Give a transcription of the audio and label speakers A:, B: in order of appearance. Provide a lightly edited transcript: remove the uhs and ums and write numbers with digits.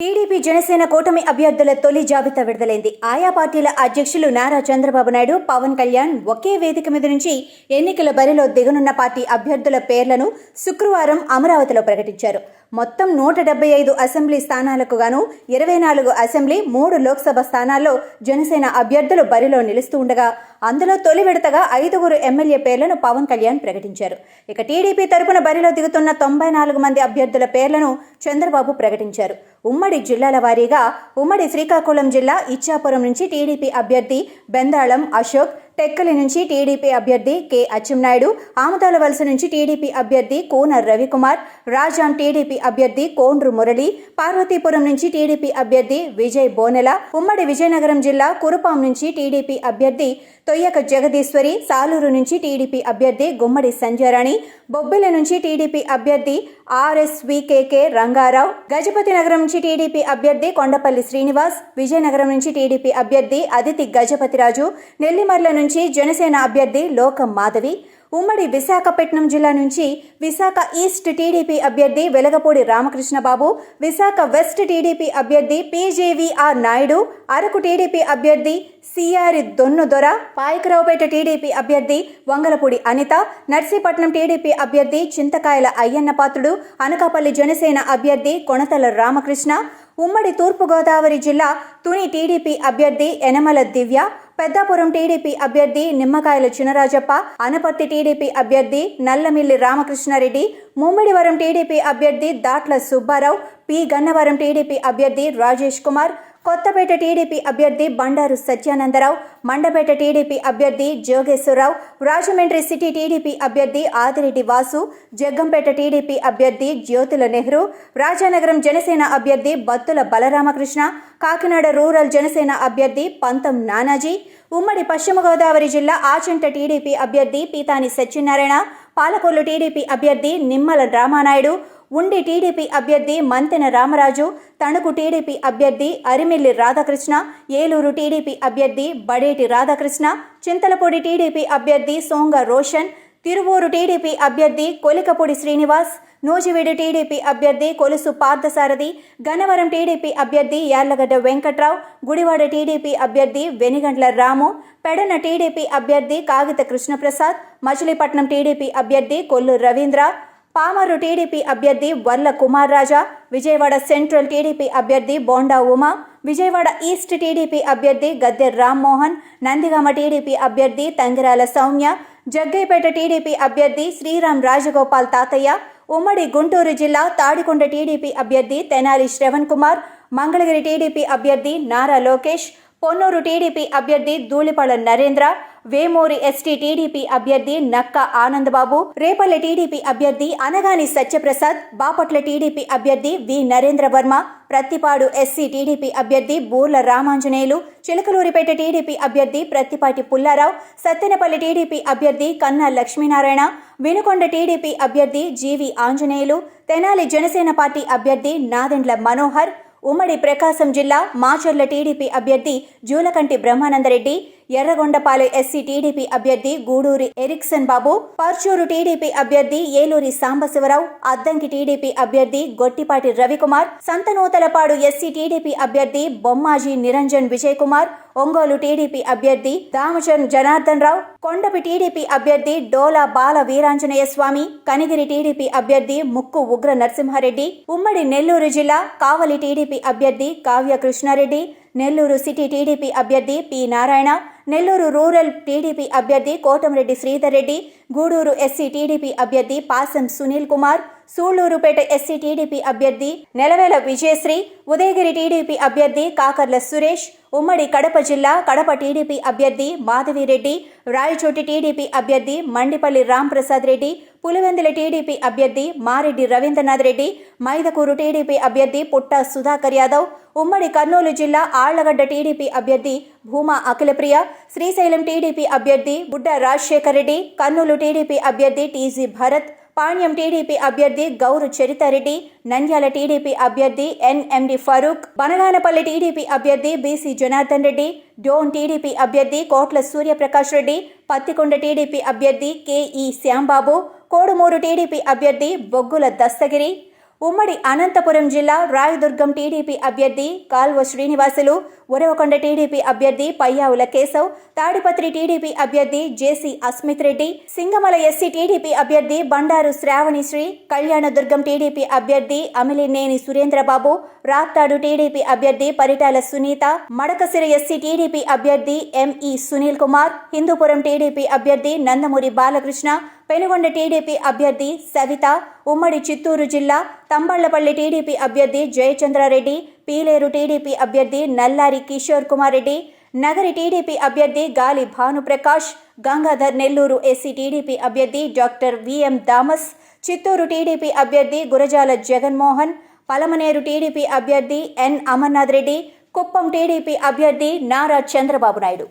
A: TDP Janasena కూటమి అభ్యర్థుల తొలి జాబితా విడుదలైంది. ఆయా పార్టీల అధ్యక్షులు నారా చంద్రబాబు నాయుడు, పవన్ కళ్యాణ్ ఒకే వేదిక మీద నుంచి ఎన్నికల బరిలో దిగనున్న పార్టీ అభ్యర్థుల పేర్లను శుక్రవారం అమరావతిలో ప్రకటించారు. మొత్తం 175 అసెంబ్లీ స్థానాలకు గాను 24 అసెంబ్లీ, 3 లోక్సభ స్థానాల్లో జనసేన అభ్యర్థులు బరిలో నిలుస్తూ ఉండగా అందులో తొలి విడతగా 5 ఎమ్మెల్యే పేర్లను పవన్ కళ్యాణ్ ప్రకటించారు. ఇక టీడీపీ తరపున బరిలో దిగుతున్న 94 మంది అభ్యర్థుల పేర్లను చంద్రబాబు ప్రకటించారు. ఉమ్మడి జిల్లాల వారీగా ఉమ్మడి శ్రీకాకుళం జిల్లా ఇచ్చాపురం నుంచి టీడీపీ అభ్యర్థి బెందాళం అశోక్, టెక్కలి నుంచి టీడీపీ అభ్యర్థి కె అచ్చెన్నాయుడు, ఆమదాలవలస నుంచి టీడీపీ అభ్యర్థి కూన రవికుమార్, రాజాం టీడీపీ అభ్యర్థి కోండ్రు మురళి, పార్వతీపురం నుంచి టీడీపీ అభ్యర్థి విజయ్ బోనెల, ఉమ్మడి విజయనగరం జిల్లా కురుపాం నుంచి టీడీపీ అభ్యర్థి తొయ్యక జగదీశ్వరి, సాలూరు నుంచి టీడీపీ అభ్యర్థి గుమ్మడి సంధ్యారాణి, బొబ్బిల నుంచి టీడీపీ అభ్యర్థి ఆర్ఎస్వికేకే రంగారావు, గజపతి నగరం నుంచి టీడీపీ అభ్యర్థి కొండపల్లి శ్రీనివాస్, విజయనగరం నుంచి టీడీపీ అభ్యర్థి అదితి గజపతిరాజు, నెల్లిమర్ల నుంచి జనసేన అభ్యర్థి లోకం మాధవి, ఉమ్మడి విశాఖపట్నం జిల్లా నుంచి విశాఖ ఈస్ట్ టీడీపీ అభ్యర్థి వెలగపూడి రామకృష్ణబాబు, విశాఖ వెస్ట్ టీడీపీ అభ్యర్థి పీజేవీఆర్ నాయుడు, అరకు టీడీపీ అభ్యర్థి సిఆర్ దొన్నుదొర, పాయకరావుపేట టీడీపీ అభ్యర్థి వంగలపూడి అనిత, నర్సీపట్నం టీడీపీ అభ్యర్థి చింతకాయల అయ్యన్నపాత్రుడు, అనకాపల్లి జనసేన అభ్యర్థి కొణతల రామకృష్ణ, ఉమ్మడి తూర్పుగోదావరి జిల్లా తుని టీడీపీ అభ్యర్థి యనమల దివ్య, పెద్దాపురం టీడీపీ అభ్యర్థి నిమ్మకాయల చినరాజప్ప, అనపర్తి టీడీపీ అభ్యర్థి నల్లమిల్లి రామకృష్ణారెడ్డి, ముమ్మిడివరం టీడీపీ అభ్యర్థి దాట్ల సుబ్బారావు, పి గన్నవరం టీడీపీ అభ్యర్థి రాజేష్ కుమార్, కొత్తపేట టీడీపీ అభ్యర్థి బండారు సత్యానందరావు, మండపేట టీడీపీ అభ్యర్థి జోగేశ్వరరావు, రాజమండ్రి సిటీ టీడీపీ అభ్యర్థి ఆదిరెడ్డి వాసు, జగ్గంపేట టీడీపీ అభ్యర్థి జ్యోతుల నెహ్రూ, రాజానగరం జనసేన అభ్యర్థి బత్తుల బలరామకృష్ణ, కాకినాడ రూరల్ జనసేన అభ్యర్థి పంతం నానాజీ, ఉమ్మడి పశ్చిమ గోదావరి జిల్లా ఆచంట టీడీపీ అభ్యర్థి పీతాని సత్యనారాయణ, పాలకొల్లు టీడీపీ అభ్యర్థి నిమ్మల రామానాయుడు, ఉండి టీడీపీ అభ్యర్థి మంతెన రామరాజు, తణుకు టీడీపీ అభ్యర్థి అరిమిల్లి రాధాకృష్ణ, ఏలూరు టీడీపీ అభ్యర్థి బడేటి రాధాకృష్ణ, చింతలపూడి టీడీపీ అభ్యర్థి సోంగ రోషన్, తిరువూరు టీడీపీ అభ్యర్థి కొలికపూడి శ్రీనివాస్, నూజివీడు టీడీపీ అభ్యర్థి కొలుసు పార్థసారథి, గన్నవరం టీడీపీ అభ్యర్థి యార్లగడ్డ వెంకట్రావు, గుడివాడ టీడీపీ అభ్యర్థి వెనిగండ్ల రాము, పెడన టీడీపీ అభ్యర్థి కాగిత కృష్ణప్రసాద్, మచిలీపట్నం టీడీపీ అభ్యర్థి కొల్లు రవీంద్ర, పామరు టీడీపీ అభ్యర్థి వర్ల కుమార్ రాజా, విజయవాడ సెంట్రల్ టీడీపీ అభ్యర్థి బోండా ఉమా, విజయవాడ ఈస్ట్ టీడీపీ అభ్యర్థి గద్దె రామ్మోహన్, నందిగామ టీడీపీ అభ్యర్థి తంగిరాల సౌమ్య, జగ్గైపేట టీడీపీ అభ్యర్థి శ్రీరామ్ రాజగోపాల్ తాతయ్య, ఉమ్మడి గుంటూరు జిల్లా తాడికొండ టీడీపీ అభ్యర్థి తెనాలి శ్రవణ్ కుమార్, మంగళగిరి టీడీపీ అభ్యర్థి నారా లోకేష్, పొన్నూరు టీడీపీ అభ్యర్థి ధూళిపాళ నరేంద్ర, వేమూరి ఎస్టీ టీడీపీ అభ్యర్థి నక్క ఆనందబాబు, రేపల్లె టీడీపీ అభ్యర్థి అనగాని సత్యప్రసాద్, బాపట్ల టీడీపీ అభ్యర్థి వి నరేంద్ర వర్మ, ప్రత్తిపాడు ఎస్సీ టీడీపీ అభ్యర్థి బూర్ల రామాంజనేయులు, చిలకలూరిపేట టీడీపీ అభ్యర్థి ప్రత్తిపాటి పుల్లారావు, సత్తెనపల్లి టీడీపీ అభ్యర్థి కన్నా లక్ష్మీనారాయణ, వినుకొండ టీడీపీ అభ్యర్థి జీవి ఆంజనేయులు, తెనాలి జనసేన పార్టీ అభ్యర్థి నాదెండ్ల మనోహర్, ఉమ్మడి ప్రకాశం జిల్లా మాచర్ల టీడీపీ అభ్యర్థి జూలకంటి బ్రహ్మానందరెడ్డి, ఎర్రగొండపాలెం ఎస్సీ టీడీపీ అభ్యర్థి గూడూరి ఎరిక్సన్ బాబు, పర్చూరు టీడీపీ అభ్యర్థి ఏలూరి సాంబశివరావు, అద్దంకి టీడీపీ అభ్యర్థి గొట్టిపాటి రవికుమార్, సంతనూతలపాడు ఎస్సీ టీడీపీ అభ్యర్థి బొమ్మాజీ నిరంజన్ విజయ్ కుమార్, ఒంగోలు టీడీపీ అభ్యర్థి దామచర్ జనార్దన్ రావు, కొండపి టీడీపీ అభ్యర్థి డోలా బాల వీరాంజనేయ స్వామి, కనిగిరి టీడీపీ అభ్యర్థి ముక్కు ఉగ్ర నరసింహారెడ్డి, ఉమ్మడి నెల్లూరు జిల్లా కావలి టీడీపీ అభ్యర్థి కావ్య కృష్ణారెడ్డి, నెల్లూరు సిటీ టీడీపీ అభ్యర్థి P Narayana, Nellore rural TDP అభ్యర్థి కోటంరెడ్డి శ్రీధర్ రెడ్డి, గూడూరు ఎస్సీ టీడీపీ అభ్యర్థి పాసం సునీల్ కుమార్, సూళ్లూరుపేట ఎస్సీ టీడీపీ అభ్యర్థి నెలవేల విజయశ్రీ, ఉదయగిరి టీడీపీ అభ్యర్థి కాకర్ల సురేష్, ఉమ్మడి కడప జిల్లా కడప టీడీపీ అభ్యర్థి మాధవిరెడ్డి, రాయచోటి టీడీపీ అభ్యర్థి మండిపల్లి రాంప్రసాద్ రెడ్డి, పులివెందుల టీడీపీ అభ్యర్థి మారెడ్డి రవీంద్రనాథ్ రెడ్డి, మైదకూరు టీడీపీ అభ్యర్థి పుట్ట సుధాకర్ యాదవ్, ఉమ్మడి కర్నూలు జిల్లా ఆళ్లగడ్డ టీడీపీ అభ్యర్థి భూమా అఖిలప్రియ, శ్రీశైలం టీడీపీ అభ్యర్థి బుడ్డ రాజశేఖర్ రెడ్డి, కర్నూలు టీడీపీ అభ్యర్థి టీజీ భరత్, పాణ్యం టీడీపీ అభ్యర్థి గౌరు చరితారెడ్డి, నంద్యాల టీడీపీ అభ్యర్థి ఎన్ఎండి ఫరూక్, బనగానపల్లి టీడీపీ అభ్యర్థి బీసీ జనార్దన్ రెడ్డి, డోన్ టీడీపీ అభ్యర్థి కోట్ల సూర్యప్రకాష్ రెడ్డి, పత్తికొండ టీడీపీ అభ్యర్థి కెఈ శ్యాంబాబు, కోడుమూరు టీడీపీ అభ్యర్థి బొగ్గుల దస్తగిరి, ఉమ్మడి అనంతపురం జిల్లా రాయదుర్గం టీడీపీ అభ్యర్థి కాల్వ శ్రీనివాసులు, ఉరవకొండ టీడీపీ అభ్యర్థి పయ్యావుల కేశవ్, తాడిపత్రి టీడీపీ అభ్యర్థి జేసీ అస్మిత్ రెడ్డి, సింగమల ఎస్సీ టీడీపీ అభ్యర్థి బండారు శ్రావణిశ్రీ, కళ్యాణదుర్గం టీడీపీ అభ్యర్థి అమిలినేని సురేంద్రబాబు, రాప్తాడు టీడీపీ అభ్యర్థి పరిటాల సునీత, మడకసిర ఎస్సీ టీడీపీ అభ్యర్థి ఎంఈ సునీల్ కుమార్, హిందూపురం టీడీపీ అభ్యర్థి నందమూరి బాలకృష్ణ, పెనుగొండ టీడీపీ అభ్యర్థి సవిత, ఉమ్మడి చిత్తూరు జిల్లా తంబళ్లపల్లి టీడీపీ అభ్యర్థి జయచంద్రారెడ్డి, పీలేరు టీడీపీ అభ్యర్థి నల్లారి కిషోర్ కుమార్ రెడ్డి, నగరి టీడీపీ అభ్యర్థి గాలి భానుప్రకాష్, గంగాధర్ నెల్లూరు ఎస్సీ టీడీపీ అభ్యర్థి డాక్టర్ విఎం దామస్, చిత్తూరు టీడీపీ అభ్యర్థి గురజాల జగన్మోహన్, పలమనేరు టీడీపీ అభ్యర్థి ఎన్ అమర్నాథ్ రెడ్డి, కుప్పం టీడీపీ అభ్యర్థి నారా చంద్రబాబు నాయుడు.